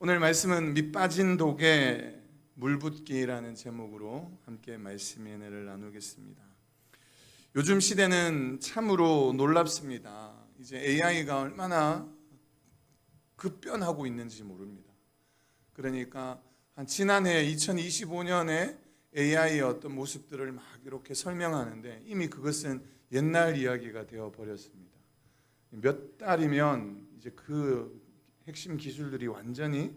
오늘 말씀은 밑빠진 독에 물 붓기라는 제목으로 함께 말씀의 은혜를 나누겠습니다. 요즘 시대는 참으로 놀랍습니다. 이제 AI가 얼마나 급변하고 있는지 모릅니다. 그러니까 한 지난해 2025년에 AI의 어떤 모습들을 막 이렇게 설명하는데 이미 그것은 옛날 이야기가 되어 버렸습니다. 몇 달이면 이제 그 핵심 기술들이 완전히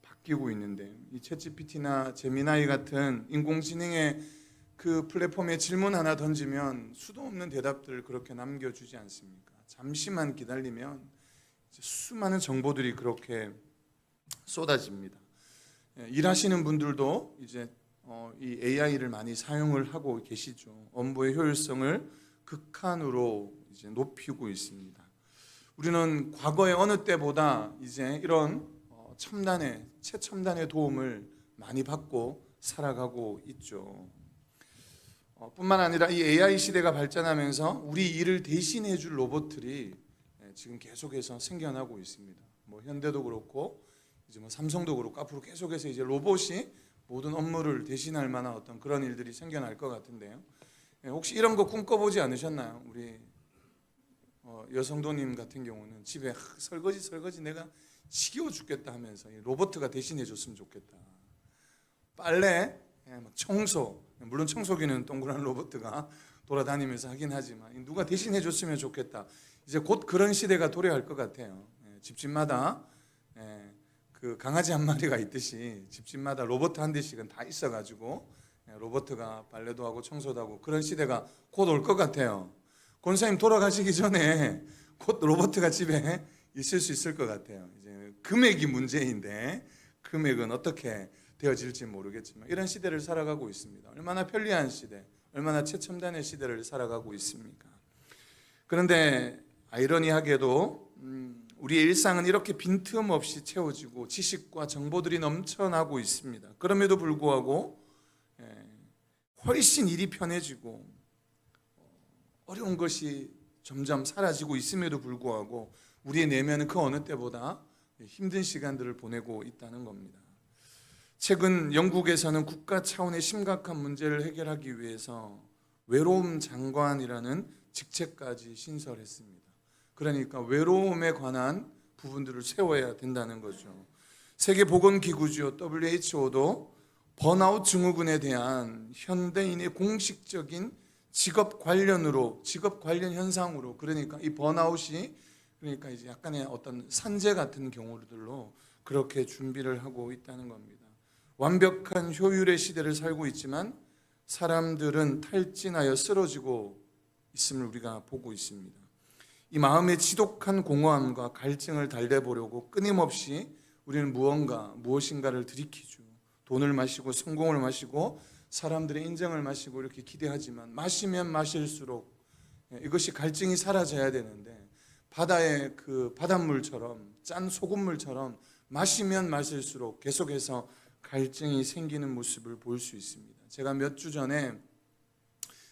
바뀌고 있는데, 이 챗GPT나 제미나이 같은 인공지능의 그 플랫폼에 질문 하나 던지면 수도 없는 대답들을 그렇게 남겨주지 않습니까? 잠시만 기다리면 이제 수많은 정보들이 그렇게 쏟아집니다. 일하시는 분들도 이제 이 AI를 많이 사용을 하고 계시죠. 업무의 효율성을 극한으로 이제 높이고 있습니다. 우리는 과거의 어느 때보다 이제 이런 최첨단의 도움을 많이 받고 살아가고 있죠. 뿐만 아니라 이 AI 시대가 발전하면서 우리 일을 대신해 줄 로봇들이 지금 계속해서 생겨나고 있습니다. 뭐 현대도 그렇고 이제 뭐 삼성도 그렇고 앞으로 계속해서 이제 로봇이 모든 업무를 대신할 만한 어떤 그런 일들이 생겨날 것 같은데요. 혹시 이런 거 꿈꿔보지 않으셨나요? 우리 여성도님 같은 경우는 집에 설거지 내가 지겨워 죽겠다 하면서 로봇가 대신해 줬으면 좋겠다. 빨래, 청소, 물론 청소기는 동그란 로봇가 돌아다니면서 하긴 하지만 누가 대신해 줬으면 좋겠다. 이제 곧 그런 시대가 도래할 것 같아요. 집집마다 그 강아지 한 마리가 있듯이 집집마다 로봇 한 대씩은 다 있어가지고 로봇가 빨래도 하고 청소도 하고 그런 시대가 곧 올 것 같아요. 권사님 돌아가시기 전에 곧 로봇가 집에 있을 수 있을 것 같아요. 이제 금액이 문제인데 금액은 어떻게 되어질지 모르겠지만 이런 시대를 살아가고 있습니다. 얼마나 편리한 시대, 얼마나 최첨단의 시대를 살아가고 있습니까? 그런데 아이러니하게도 우리의 일상은 이렇게 빈틈없이 채워지고 지식과 정보들이 넘쳐나고 있습니다. 그럼에도 불구하고 훨씬 일이 편해지고 어려운 것이 점점 사라지고 있음에도 불구하고 우리의 내면은 그 어느 때보다 힘든 시간들을 보내고 있다는 겁니다. 최근 영국에서는 국가 차원의 심각한 문제를 해결하기 위해서 외로움 장관이라는 직책까지 신설했습니다. 그러니까 외로움에 관한 부분들을 세워야 된다는 거죠. 세계보건기구죠. WHO도 번아웃 증후군에 대한 현대인의 공식적인 직업 관련 현상으로, 그러니까 이 번아웃이 그러니까 이제 약간의 어떤 산재 같은 경우들로 그렇게 준비를 하고 있다는 겁니다. 완벽한 효율의 시대를 살고 있지만 사람들은 탈진하여 쓰러지고 있음을 우리가 보고 있습니다. 이 마음의 지독한 공허함과 갈증을 달래보려고 끊임없이 우리는 무엇인가를 들이키죠. 돈을 마시고 성공을 마시고 사람들의 인정을 마시고 이렇게 기대하지만 마시면 마실수록 이것이 갈증이 사라져야 되는데 바다의 그 바닷물처럼 짠 소금물처럼 마시면 마실수록 계속해서 갈증이 생기는 모습을 볼 수 있습니다. 제가 몇 주 전에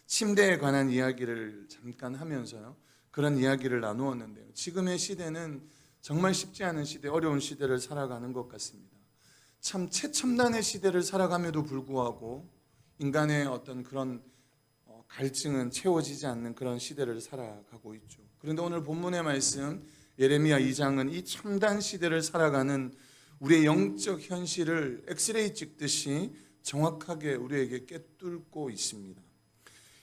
침대에 관한 이야기를 잠깐 하면서요, 그런 이야기를 나누었는데요. 지금의 시대는 정말 쉽지 않은 시대, 어려운 시대를 살아가는 것 같습니다. 참 최첨단의 시대를 살아감에도 불구하고 인간의 어떤 그런 갈증은 채워지지 않는 그런 시대를 살아가고 있죠. 그런데 오늘 본문의 말씀 예레미야 2장은 이 첨단 시대를 살아가는 우리의 영적 현실을 엑스레이 찍듯이 정확하게 우리에게 꿰뚫고 있습니다.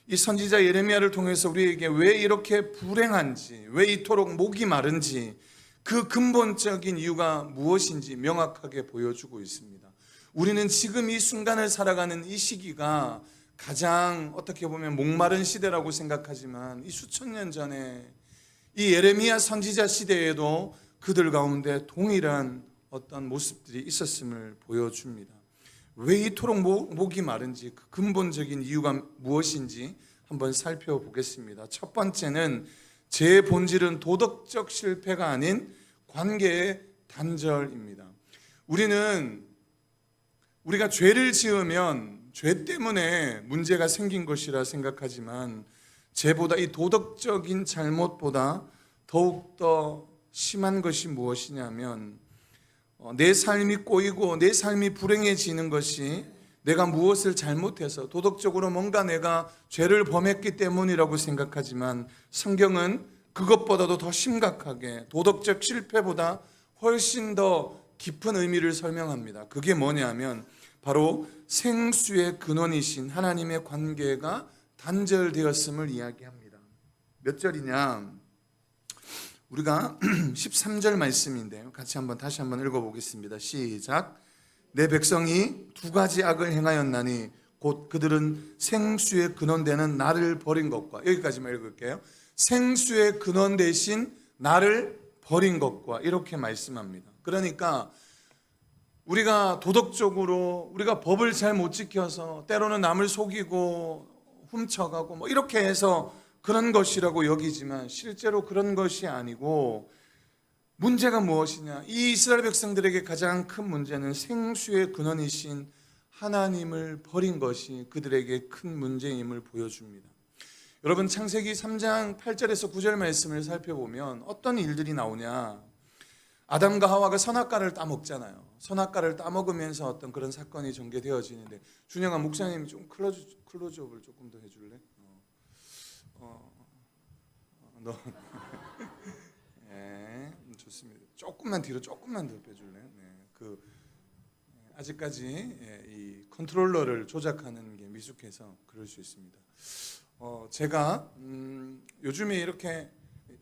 이 선지자 예레미야를 통해서 우리에게 왜 이렇게 불행한지, 왜 이토록 목이 마른지, 그 근본적인 이유가 무엇인지 명확하게 보여주고 있습니다. 우리는 지금 이 순간을 살아가는 이 시기가 가장 어떻게 보면 목마른 시대라고 생각하지만 이 수천 년 전에 이 예레미야 선지자 시대에도 그들 가운데 동일한 어떤 모습들이 있었음을 보여줍니다. 왜 이토록 목이 마른지, 그 근본적인 이유가 무엇인지 한번 살펴보겠습니다. 첫 번째는 제 본질은 도덕적 실패가 아닌 관계의 단절입니다. 우리가 죄를 지으면 죄 때문에 문제가 생긴 것이라 생각하지만 죄보다 이 도덕적인 잘못보다 더욱더 심한 것이 무엇이냐면 내 삶이 꼬이고 내 삶이 불행해지는 것이 내가 무엇을 잘못해서 도덕적으로 뭔가 내가 죄를 범했기 때문이라고 생각하지만 성경은 그것보다도 더 심각하게 도덕적 실패보다 훨씬 더 깊은 의미를 설명합니다. 그게 뭐냐면 바로 생수의 근원이신 하나님의 관계가 단절되었음을 이야기합니다. 몇 절이냐? 우리가 13절 말씀인데요. 같이 다시 한번 읽어보겠습니다. 시작. 내 백성이 두 가지 악을 행하였나니 곧 그들은 생수의 근원되는 나를 버린 것과, 여기까지만 읽을게요. 생수의 근원 대신 나를 버린 것과, 이렇게 말씀합니다. 그러니까 우리가 도덕적으로 우리가 법을 잘 못 지켜서 때로는 남을 속이고 훔쳐가고 뭐 이렇게 해서 그런 것이라고 여기지만 실제로 그런 것이 아니고 문제가 무엇이냐? 이 이스라엘 백성들에게 가장 큰 문제는 생수의 근원이신 하나님을 버린 것이 그들에게 큰 문제임을 보여줍니다. 여러분, 창세기 3장 8절에서 9절 말씀을 살펴보면 어떤 일들이 나오냐? 아담과 하와가 선악과를 따먹잖아요. 선악과를 따먹으면서 어떤 그런 사건이 전개되어지는데, 준영아 목사님이 좀 클로즈업을 조금 더 해줄래? 너 네, 좋습니다. 조금만 뒤로 조금만 더 빼줄래? 네, 아직까지 이 컨트롤러를 조작하는 게 미숙해서 그럴 수 있습니다. 제가 요즘에 이렇게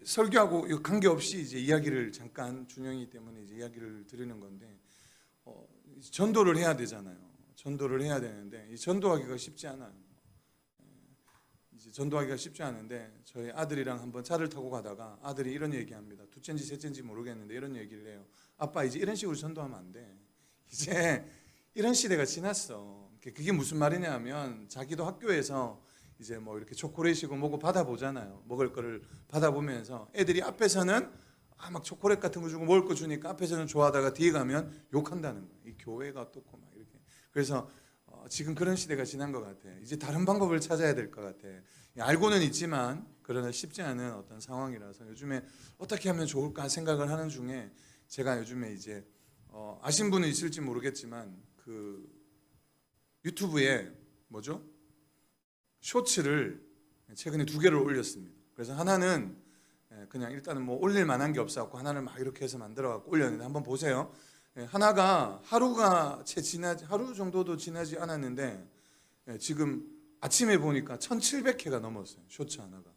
설교하고 관계없이 이제 이야기를 잠깐 준영이 때문에 이제 이야기를 드리는 건데, 전도를 해야 되잖아요. 전도를 해야 되는데 이 전도하기가 쉽지 않아요. 이제 전도하기가 쉽지 않은데 저희 아들이랑 한번 차를 타고 가다가 아들이 이런 얘기합니다. 둘째인지 셋째인지 모르겠는데 이런 얘기를 해요. 아빠, 이제 이런 식으로 전도하면 안 돼. 이제 이런 시대가 지났어. 그게 무슨 말이냐면 자기도 학교에서 이제 뭐 이렇게 초콜릿이고 뭐고 받아보잖아요. 먹을 거를 받아보면서 애들이 앞에서는 막 초콜릿 같은 거 주고 먹을 거 주니까 앞에서는 좋아하다가 뒤에 가면 욕한다는 거예요. 이 교회가 어떻고 막 이렇게. 그래서 지금 그런 시대가 지난 것 같아. 이제 다른 방법을 찾아야 될 것 같아. 알고는 있지만 그러나 쉽지 않은 어떤 상황이라서 요즘에 어떻게 하면 좋을까 생각을 하는 중에, 제가 요즘에 이제 아신 분은 있을지 모르겠지만 그 유튜브에 뭐죠? 쇼츠를 최근에 2개를 올렸습니다. 그래서 하나는 그냥 일단은 뭐 올릴 만한 게 없어갖고 하나를 막 이렇게 해서 만들어갖고 올렸는데, 한번 보세요. 하나가 하루 정도도 지나지 않았는데 지금 아침에 보니까 1700회가 넘었어요. 쇼츠 하나가.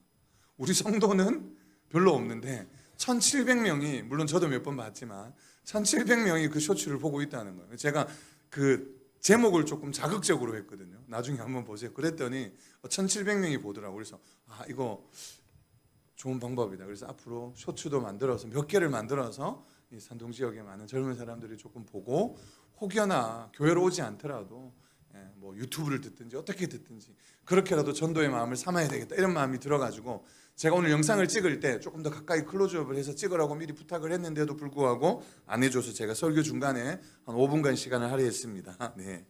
우리 성도는 별로 없는데 1700명이, 물론 저도 몇 번 봤지만 1700명이 그 쇼츠를 보고 있다는 거예요. 제가 그 제목을 조금 자극적으로 했거든요. 나중에 한번 보세요. 그랬더니 1700명이 보더라고요. 그래서 이거 좋은 방법이다. 그래서 앞으로 쇼츠도 만들어서 몇 개를 만들어서 이 산동 지역에 많은 젊은 사람들이 조금 보고, 혹여나 교회로 오지 않더라도 뭐 유튜브를 듣든지 어떻게 듣든지 그렇게라도 전도의 마음을 삼아야 되겠다, 이런 마음이 들어가지고 제가 오늘 영상을 찍을 때 조금 더 가까이 클로즈업을 해서 찍으라고 미리 부탁을 했는데도 불구하고 안 해줘서 제가 설교 중간에 한 5분간 시간을 할애했습니다. 네.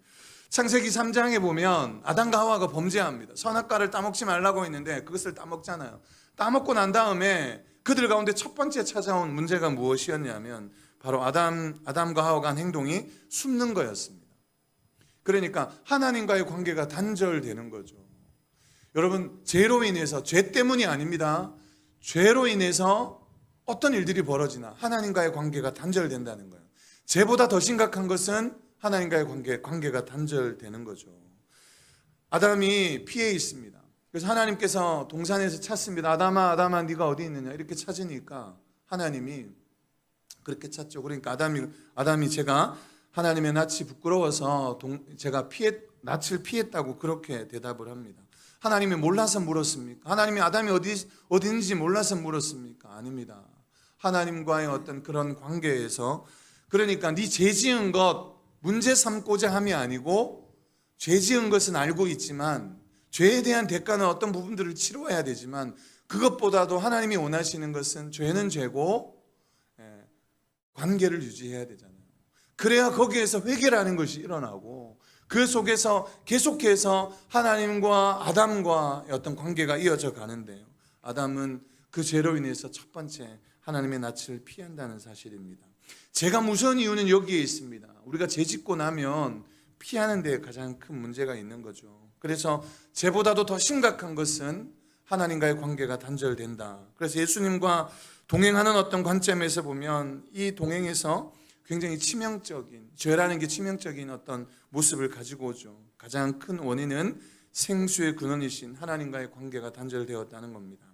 창세기 3장에 보면 아담과 하와가 범죄합니다. 선악과를 따먹지 말라고 했는데 그것을 따먹잖아요. 따먹고 난 다음에 그들 가운데 첫 번째 찾아온 문제가 무엇이었냐면 바로 아담과 하와가 한 행동이 숨는 거였습니다. 그러니까 하나님과의 관계가 단절되는 거죠. 여러분, 죄로 인해서, 죄 때문이 아닙니다. 죄로 인해서 어떤 일들이 벌어지나 하나님과의 관계가 단절된다는 거예요. 죄보다 더 심각한 것은 하나님과의 관계가 단절되는 거죠. 아담이 피해 있습니다. 그래서 하나님께서 동산에서 찾습니다. 아담아 네가 어디 있느냐 이렇게 찾으니까 하나님이 그렇게 찾죠. 그러니까 아담이 제가 하나님의 낯이 부끄러워서 제가 낯을 피했다고 그렇게 대답을 합니다. 하나님이 몰라서 물었습니까? 하나님이 아담이 어디인지 몰라서 물었습니까? 아닙니다. 하나님과의 어떤 그런 관계에서, 그러니까 네 죄 지은 것 문제 삼고자 함이 아니고, 죄 지은 것은 알고 있지만 죄에 대한 대가는 어떤 부분들을 치러야 되지만, 그것보다도 하나님이 원하시는 것은 죄는 죄고 관계를 유지해야 되잖아요. 그래야 거기에서 회개라는 것이 일어나고 그 속에서 계속해서 하나님과 아담과의 어떤 관계가 이어져 가는데요. 아담은 그 죄로 인해서 첫 번째 하나님의 낯을 피한다는 사실입니다. 제가 무서운 이유는 여기에 있습니다. 우리가 죄 짓고 나면 피하는 데 가장 큰 문제가 있는 거죠. 그래서 죄보다도 더 심각한 것은 하나님과의 관계가 단절된다. 그래서 예수님과 동행하는 어떤 관점에서 보면 이 동행에서 굉장히 치명적인, 죄라는 게 치명적인 어떤 모습을 가지고 오죠. 가장 큰 원인은 생수의 근원이신 하나님과의 관계가 단절되었다는 겁니다.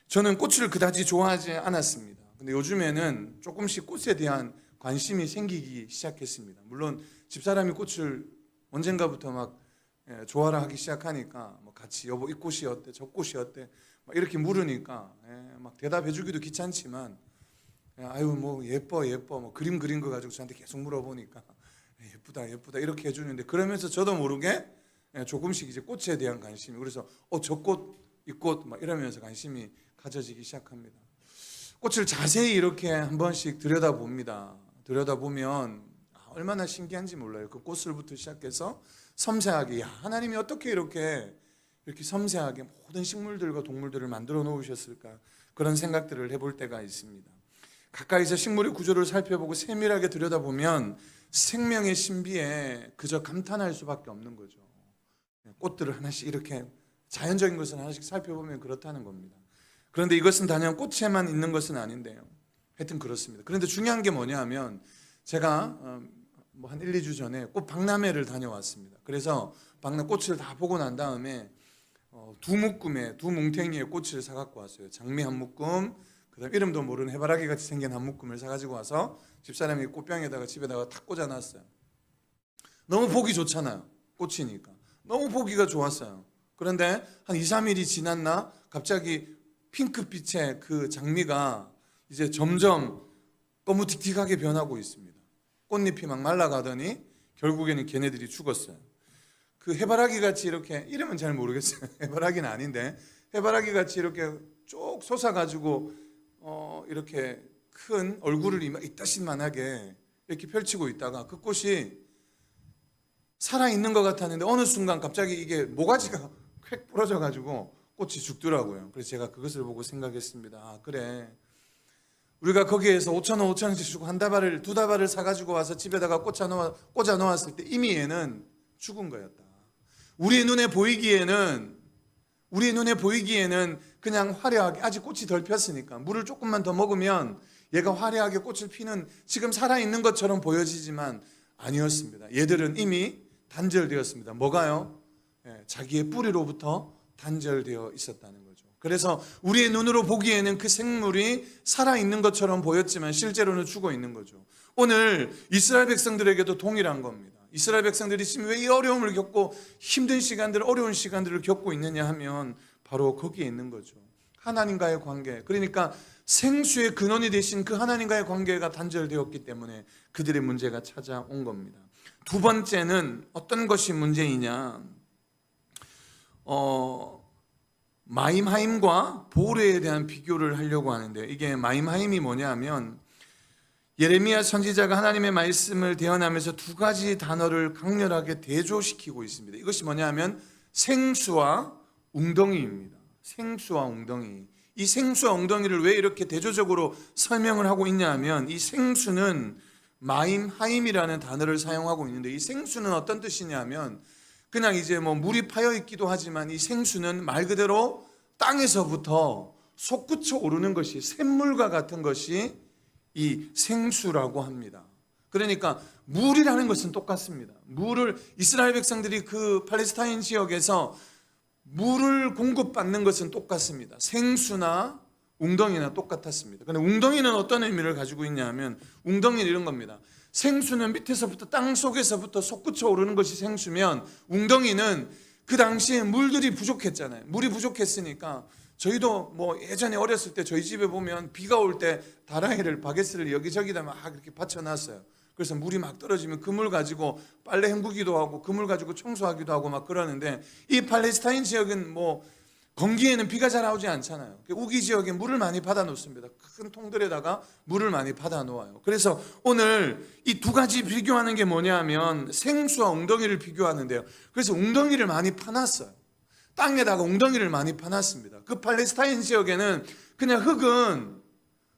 저는 꽃을 그다지 좋아하지 않았습니다. 근데 요즘에는 조금씩 꽃에 대한 관심이 생기기 시작했습니다. 물론 집사람이 꽃을 언젠가부터 막 좋아라 하기 시작하니까 뭐 같이 여보 이 꽃이 어때 저 꽃이 어때 막 이렇게 물으니까 막 대답해주기도 귀찮지만 아유 뭐 예뻐 뭐 그림 그린 거 가지고 저한테 계속 물어보니까 예쁘다 이렇게 해주는데 그러면서 저도 모르게 조금씩 이제 꽃에 대한 관심이 그래서 저 꽃 이 꽃 막 이러면서 관심이 가져지기 시작합니다. 꽃을 자세히 이렇게 한 번씩 들여다봅니다. 들여다보면 얼마나 신기한지 몰라요. 그 꽃을부터 시작해서 섬세하게 하나님이 어떻게 이렇게 섬세하게 모든 식물들과 동물들을 만들어 놓으셨을까 그런 생각들을 해볼 때가 있습니다. 가까이서 식물의 구조를 살펴보고 세밀하게 들여다보면 생명의 신비에 그저 감탄할 수밖에 없는 거죠. 꽃들을 하나씩 이렇게 자연적인 것을 하나씩 살펴보면 그렇다는 겁니다. 그런데 이것은 단연 꽃에만 있는 것은 아닌데요. 하여튼 그렇습니다. 그런데 중요한 게 뭐냐 하면 제가 한 1, 2주 전에 꽃 박람회를 다녀왔습니다. 그래서 꽃을 다 보고 난 다음에 두 뭉탱이의 꽃을 사갖고 왔어요. 장미 한 묶음, 그다음 이름도 모르는 해바라기 같이 생긴 한 묶음을 사가지고 와서 집사람이 꽃병에다가 집에다가 탁 꽂아놨어요. 너무 보기 좋잖아요. 꽃이니까. 너무 보기가 좋았어요. 그런데 한 2, 3일이 지났나 갑자기 핑크빛의 그 장미가 이제 점점 거무틱틱하게 변하고 있습니다. 꽃잎이 막 말라가더니 결국에는 걔네들이 죽었어요. 그 해바라기 같이 이렇게 이름은 잘 모르겠어요. 해바라기는 아닌데 해바라기 같이 이렇게 쭉 솟아가지고 이렇게 큰 얼굴을 이따신만하게 이렇게 펼치고 있다가 그 꽃이 살아있는 것 같았는데 어느 순간 갑자기 이게 모가지가 획 부러져가지고 꽃이 죽더라고요. 그래서 제가 그것을 보고 생각했습니다. 아 그래 우리가 거기에서 5,000원, 5,000원씩 주고 한 다발을 두 다발을 사가지고 와서 집에다가 꽂아 놓았을 때 이미 얘는 죽은 거였다. 우리의 눈에 보이기에는 그냥 화려하게 아직 꽃이 덜 폈으니까 물을 조금만 더 먹으면 얘가 화려하게 꽃을 피는 지금 살아있는 것처럼 보여지지만 아니었습니다. 얘들은 이미 단절되었습니다. 뭐가요? 자기의 뿌리로부터 단절되어 있었다는 거죠. 그래서 우리의 눈으로 보기에는 그 생물이 살아있는 것처럼 보였지만 실제로는 죽어 있는 거죠. 오늘 이스라엘 백성들에게도 동일한 겁니다. 이스라엘 백성들이 지금 왜 이 어려움을 겪고 힘든 시간들, 어려운 시간들을 겪고 있느냐 하면 바로 거기에 있는 거죠. 하나님과의 관계, 그러니까 생수의 근원이 되신 그 하나님과의 관계가 단절되었기 때문에 그들의 문제가 찾아온 겁니다. 두 번째는 어떤 것이 문제이냐? 마임하임과 보레에 대한 비교를 하려고 하는데 이게 마임하임이 뭐냐 하면 예레미야 선지자가 하나님의 말씀을 대언하면서 두 가지 단어를 강렬하게 대조시키고 있습니다. 이것이 뭐냐 하면 생수와 웅덩이입니다. 생수와 웅덩이. 이 생수와 웅덩이를 왜 이렇게 대조적으로 설명을 하고 있냐 하면 이 생수는 마임하임이라는 단어를 사용하고 있는데 이 생수는 어떤 뜻이냐 하면 그냥 이제 물이 파여 있기도 하지만 이 생수는 말 그대로 땅에서부터 솟구쳐 오르는 것이 샘물과 같은 것이 이 생수라고 합니다. 그러니까 물이라는 것은 똑같습니다. 물을 이스라엘 백성들이 그 팔레스타인 지역에서 물을 공급받는 것은 똑같습니다. 생수나 웅덩이나 똑같았습니다. 그런데 웅덩이는 어떤 의미를 가지고 있냐면 웅덩이는 이런 겁니다. 생수는 밑에서부터 땅 속에서부터 솟구쳐 오르는 것이 생수면 웅덩이는 그 당시에 물들이 부족했잖아요. 물이 부족했으니까 저희도 예전에 어렸을 때 저희 집에 보면 비가 올 때 다라이를 바게스를 여기저기다 막 이렇게 받쳐놨어요. 그래서 물이 막 떨어지면 그 물 가지고 빨래 헹구기도 하고 그 물 가지고 청소하기도 하고 막 그러는데 이 팔레스타인 지역은 건기에는 비가 잘 나오지 않잖아요. 우기 지역에 물을 많이 받아 놓습니다. 큰 통들에다가 물을 많이 받아 놓아요. 그래서 오늘 이 두 가지 비교하는 게 뭐냐 하면 생수와 웅덩이를 비교하는데요. 그래서 웅덩이를 많이 파놨어요. 땅에다가 웅덩이를 많이 파놨습니다. 그 팔레스타인 지역에는 그냥 흙은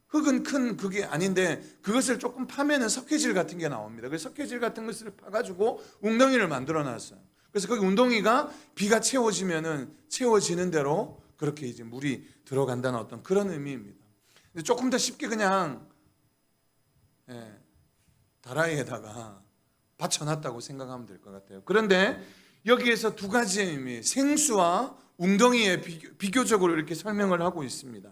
흙은 큰 그게 아닌데 그것을 조금 파면은 석회질 같은 게 나옵니다. 그래서 석회질 같은 것을 파가지고 웅덩이를 만들어 놨어요. 그래서 거기 웅덩이가 비가 채워지면은 채워지는 대로 그렇게 이제 물이 들어간다는 어떤 그런 의미입니다. 근데 조금 더 쉽게 그냥 다라이에다가 받쳐놨다고 생각하면 될 것 같아요. 그런데 여기에서 두 가지의 의미, 생수와 웅덩이에 비교적으로 이렇게 설명을 하고 있습니다.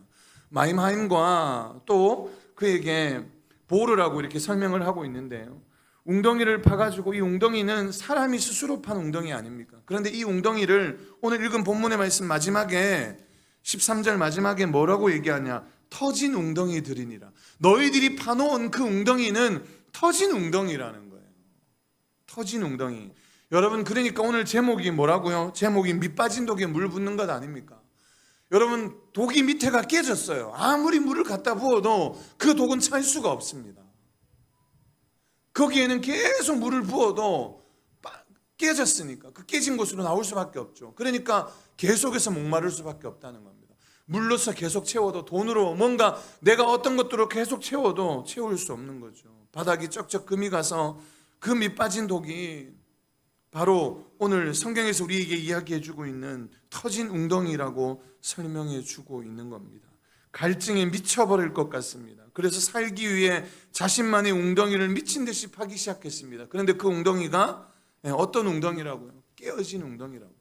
마임하임과 또 그에게 보르라고 이렇게 설명을 하고 있는데요. 웅덩이를 파가지고 이 웅덩이는 사람이 스스로 판 웅덩이 아닙니까? 그런데 이 웅덩이를 오늘 읽은 본문의 말씀 마지막에 13절 마지막에 뭐라고 얘기하냐? 터진 웅덩이들이니라. 너희들이 파놓은 그 웅덩이는 터진 웅덩이라는 거예요. 터진 웅덩이. 여러분, 그러니까 오늘 제목이 뭐라고요? 제목이 밑 빠진 독에 물 붓는 것 아닙니까? 여러분, 독이 밑에가 깨졌어요. 아무리 물을 갖다 부어도 그 독은 찰 수가 없습니다. 거기에는 계속 물을 부어도 깨졌으니까 그 깨진 곳으로 나올 수밖에 없죠. 그러니까 계속해서 목마를 수밖에 없다는 겁니다. 물로서 계속 채워도 돈으로 뭔가 내가 어떤 것들로 계속 채워도 채울 수 없는 거죠. 바닥이 쩍쩍 금이 가서 그 밑 빠진 독이 바로 오늘 성경에서 우리에게 이야기해주고 있는 터진 웅덩이라고 설명해주고 있는 겁니다. 갈증에 미쳐버릴 것 같습니다. 그래서 살기 위해 자신만의 웅덩이를 미친 듯이 파기 시작했습니다. 그런데 그 웅덩이가 어떤 웅덩이라고요? 깨어진 웅덩이라고,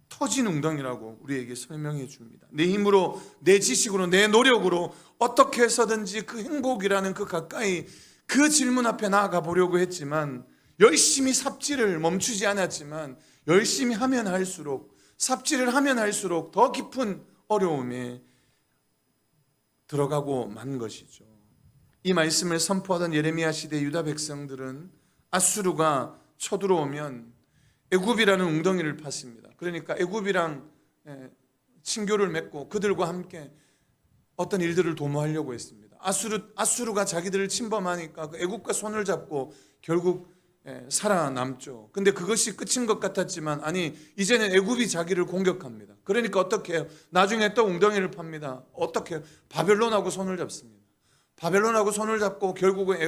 터진 웅덩이라고 우리에게 설명해 줍니다. 내 힘으로, 내 지식으로, 내 노력으로 어떻게 해서든지 그 행복이라는 그 가까이 그 질문 앞에 나아가 보려고 했지만, 열심히 삽질을 멈추지 않았지만 열심히 하면 할수록, 삽질을 하면 할수록 더 깊은 어려움에 들어가고 만 것이죠. 이 말씀을 선포하던 예레미야 시대 유다 백성들은 아수르가 쳐들어오면 애굽이라는 웅덩이를 팠습니다. 그러니까 애굽이랑 친교를 맺고 그들과 함께 어떤 일들을 도모하려고 했습니다. 아수르가 자기들을 침범하니까 그 애굽과 손을 잡고 결국 살아남죠. 근데 그것이 끝인 것 같았지만 아니, 이제는 애굽이 자기를 공격합니다. 그러니까 어떻게 해요? 나중에 또 웅덩이를 팝니다. 어떻게 해요? 바벨론하고 손을 잡습니다. 바벨론하고 손을 잡고 결국은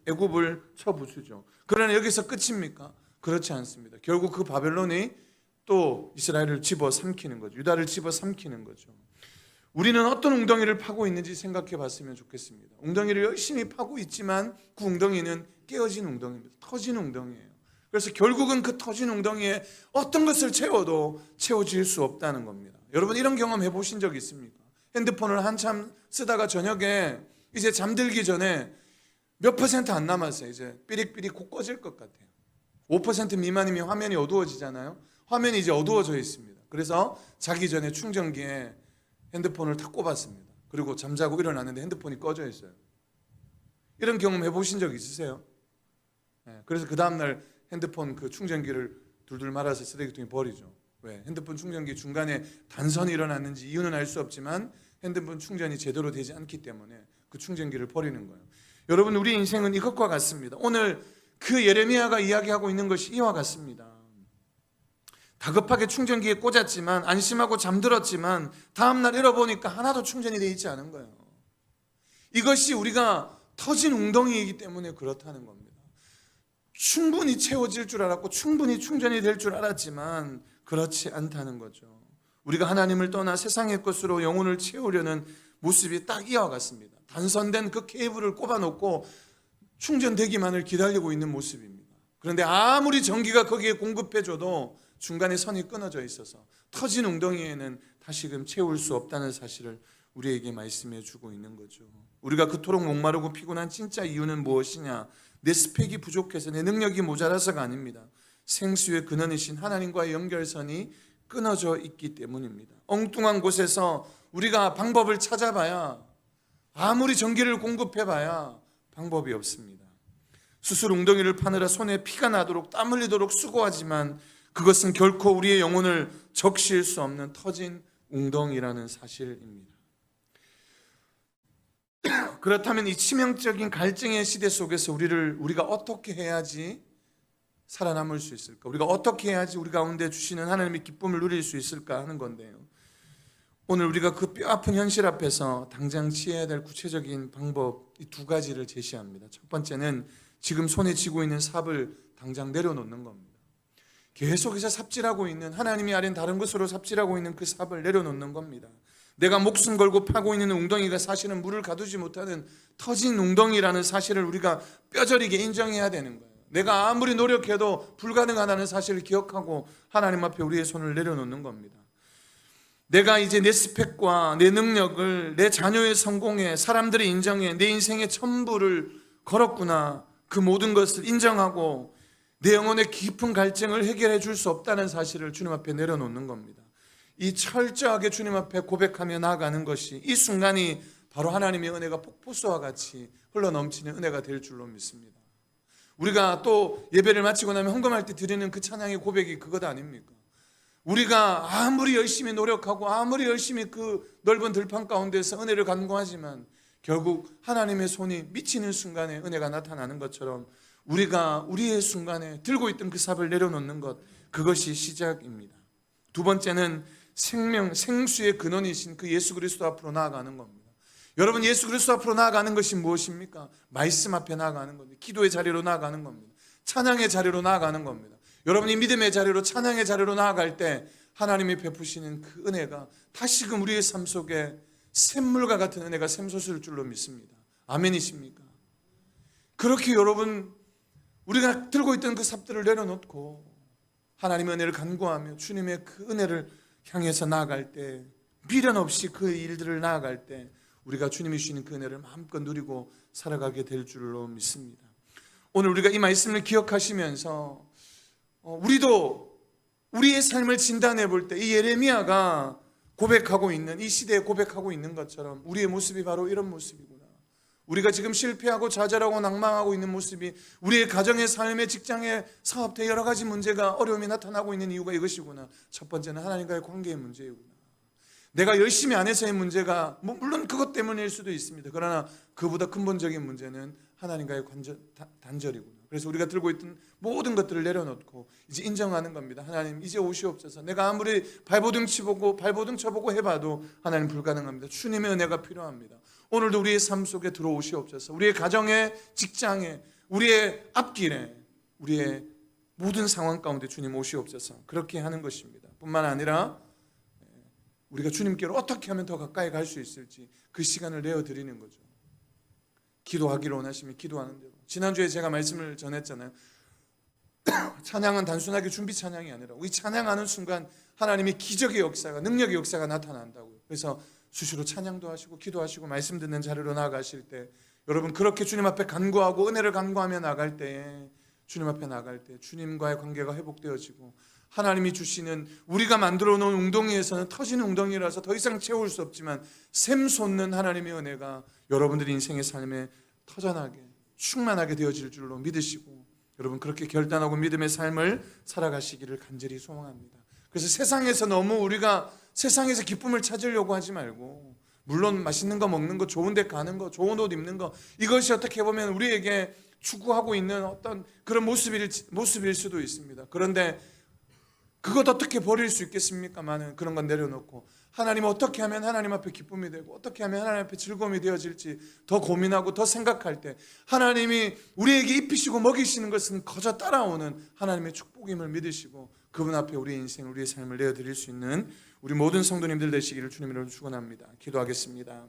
애굽을 쳐부수죠. 그러나 여기서 끝입니까? 그렇지 않습니다. 결국 그 바벨론이 또 이스라엘을 집어삼키는 거죠. 유다를 집어삼키는 거죠. 우리는 어떤 웅덩이를 파고 있는지 생각해 봤으면 좋겠습니다. 웅덩이를 열심히 파고 있지만 그 웅덩이는 깨어진 웅덩이입니다. 터진 웅덩이에요. 그래서 결국은 그 터진 웅덩이에 어떤 것을 채워도 채워질 수 없다는 겁니다. 여러분, 이런 경험 해보신 적 있습니까? 핸드폰을 한참 쓰다가 저녁에 이제 잠들기 전에 몇 % 안 남았어요. 이제 삐릭삐릭 곧 꺼질 것 같아요. 5% 미만이면 화면이 어두워지잖아요. 화면이 이제 어두워져 있습니다. 그래서 자기 전에 충전기에 핸드폰을 탁 꼽았습니다. 그리고 잠자고 일어났는데 핸드폰이 꺼져 있어요. 이런 경험 해보신 적 있으세요? 그래서 그 다음날 핸드폰 그 충전기를 둘둘 말아서 쓰레기통에 버리죠. 왜? 핸드폰 충전기 중간에 단선이 일어났는지 이유는 알 수 없지만 핸드폰 충전이 제대로 되지 않기 때문에 그 충전기를 버리는 거예요. 여러분, 우리 인생은 이것과 같습니다. 오늘 그 예레미야가 이야기하고 있는 것이 이와 같습니다. 다급하게 충전기에 꽂았지만, 안심하고 잠들었지만 다음날 잃어보니까 하나도 충전이 되어 있지 않은 거예요. 이것이 우리가 터진 웅덩이이기 때문에 그렇다는 겁니다. 충분히 채워질 줄 알았고 충분히 충전이 될 줄 알았지만 그렇지 않다는 거죠. 우리가 하나님을 떠나 세상의 것으로 영혼을 채우려는 모습이 딱 이와 같습니다. 단선된 그 케이블을 꼽아놓고 충전되기만을 기다리고 있는 모습입니다. 그런데 아무리 전기가 거기에 공급해줘도 중간에 선이 끊어져 있어서 터진 웅덩이에는 다시금 채울 수 없다는 사실을 우리에게 말씀해 주고 있는 거죠. 우리가 그토록 목마르고 피곤한 진짜 이유는 무엇이냐? 내 스펙이 부족해서, 내 능력이 모자라서가 아닙니다. 생수의 근원이신 하나님과의 연결선이 끊어져 있기 때문입니다. 엉뚱한 곳에서 우리가 방법을 찾아봐야, 아무리 전기를 공급해봐야 방법이 없습니다. 스스로 웅덩이를 파느라 손에 피가 나도록 땀 흘리도록 수고하지만 그것은 결코 우리의 영혼을 적실 수 없는 터진 웅덩이라는 사실입니다. 그렇다면 이 치명적인 갈증의 시대 속에서 우리가 어떻게 해야지 살아남을 수 있을까? 우리가 어떻게 해야지 우리 가운데 주시는 하나님의 기쁨을 누릴 수 있을까 하는 건데요. 오늘 우리가 그 뼈아픈 현실 앞에서 당장 취해야 될 구체적인 방법 이 두 가지를 제시합니다. 첫 번째는 지금 손에 쥐고 있는 삽을 당장 내려놓는 겁니다. 계속해서 삽질하고 있는, 하나님이 아닌 다른 것으로 삽질하고 있는 그 삽을 내려놓는 겁니다. 내가 목숨 걸고 파고 있는 웅덩이가 사실은 물을 가두지 못하는 터진 웅덩이라는 사실을 우리가 뼈저리게 인정해야 되는 거예요. 내가 아무리 노력해도 불가능하다는 사실을 기억하고 하나님 앞에 우리의 손을 내려놓는 겁니다. 내가 이제 내 스펙과 내 능력을, 내 자녀의 성공에, 사람들의 인정에 내 인생의 전부를 걸었구나, 그 모든 것을 인정하고 내 영혼의 깊은 갈증을 해결해 줄 수 없다는 사실을 주님 앞에 내려놓는 겁니다. 이 철저하게 주님 앞에 고백하며 나아가는 것이, 이 순간이 바로 하나님의 은혜가 폭포수와 같이 흘러넘치는 은혜가 될 줄로 믿습니다. 우리가 또 예배를 마치고 나면 헌금할 때 드리는 그 찬양의 고백이 그것 아닙니까? 우리가 아무리 열심히 노력하고 아무리 열심히 그 넓은 들판 가운데서 은혜를 간구하지만 결국 하나님의 손이 미치는 순간에 은혜가 나타나는 것처럼 우리가 우리의 순간에 들고 있던 그 삽을 내려놓는 것, 그것이 시작입니다. 두 번째는 생수의 근원이신 그 예수 그리스도 앞으로 나아가는 겁니다. 여러분, 예수 그리스도 앞으로 나아가는 것이 무엇입니까? 말씀 앞에 나아가는 겁니다. 기도의 자리로 나아가는 겁니다. 찬양의 자리로 나아가는 겁니다. 여러분이 믿음의 자리로, 찬양의 자리로 나아갈 때 하나님이 베푸시는 그 은혜가 다시금 우리의 삶 속에 샘물과 같은 은혜가 샘솟을 줄로 믿습니다. 아멘이십니까? 그렇게 여러분, 우리가 들고 있던 그 삽들을 내려놓고 하나님의 은혜를 간구하며 주님의 그 은혜를 향해서 나아갈 때, 미련 없이 그 일들을 나아갈 때 우리가 주님이 주시는 그 은혜를 마음껏 누리고 살아가게 될 줄로 믿습니다. 오늘 우리가 이 말씀을 기억하시면서 우리도 우리의 삶을 진단해 볼 때 이 예레미야가 고백하고 있는, 이 시대에 고백하고 있는 것처럼 우리의 모습이 바로 이런 모습이구나. 우리가 지금 실패하고 좌절하고 낭망하고 있는 모습이, 우리의 가정의 삶의 직장의 사업대 여러 가지 문제가, 어려움이 나타나고 있는 이유가 이것이구나. 첫 번째는 하나님과의 관계의 문제이구나. 내가 열심히 안 해서의 문제가 물론 그것 때문일 수도 있습니다. 그러나 그보다 근본적인 문제는 하나님과의 단절이구나. 그래서 우리가 들고 있던 모든 것들을 내려놓고 이제 인정하는 겁니다. 하나님, 이제 오시옵소서. 내가 아무리 발버둥 쳐보고 해봐도 하나님 불가능합니다. 주님의 은혜가 필요합니다. 오늘도 우리의 삶 속에 들어오시옵소서. 우리의 가정에, 직장에, 우리의 앞길에, 우리의 모든 상황 가운데 주님 오시옵소서. 그렇게 하는 것입니다. 뿐만 아니라 우리가 주님께로 어떻게 하면 더 가까이 갈 수 있을지 그 시간을 내어드리는 거죠. 기도하기를 원하시면 기도하는 대로. 지난주에 제가 말씀을 전했잖아요. 찬양은 단순하게 준비 찬양이 아니라 우리 찬양하는 순간 하나님의 기적의 역사가, 능력의 역사가 나타난다고요. 그래서 수시로 찬양도 하시고 기도하시고 말씀 듣는 자리로 나아가실 때, 여러분 그렇게 주님 앞에 간구하고 은혜를 간구하며 나갈 때에, 주님 앞에 나갈 때 주님과의 관계가 회복되어지고 하나님이 주시는, 우리가 만들어 놓은 웅덩이에서는 터지는 웅덩이라서 더 이상 채울 수 없지만 샘솟는 하나님의 은혜가 여러분들의 인생의 삶에 터져나게 충만하게 되어질 줄로 믿으시고, 여러분 그렇게 결단하고 믿음의 삶을 살아가시기를 간절히 소망합니다. 그래서 세상에서 너무 우리가 세상에서 기쁨을 찾으려고 하지 말고, 물론 맛있는 거 먹는 거, 좋은 데 가는 거, 좋은 옷 입는 거, 이것이 어떻게 보면 우리에게 추구하고 있는 어떤 그런 모습일 수도 있습니다. 그런데 그것 어떻게 버릴 수 있겠습니까만은 그런 건 내려놓고 하나님 어떻게 하면 하나님 앞에 기쁨이 되고 어떻게 하면 하나님 앞에 즐거움이 되어질지 더 고민하고 더 생각할 때, 하나님이 우리에게 입히시고 먹이시는 것은 거저 따라오는 하나님의 축복임을 믿으시고 그분 앞에 우리의 인생, 우리의 삶을 내어드릴 수 있는 우리 모든 성도님들 되시기를 주님으로 축원합니다. 기도하겠습니다.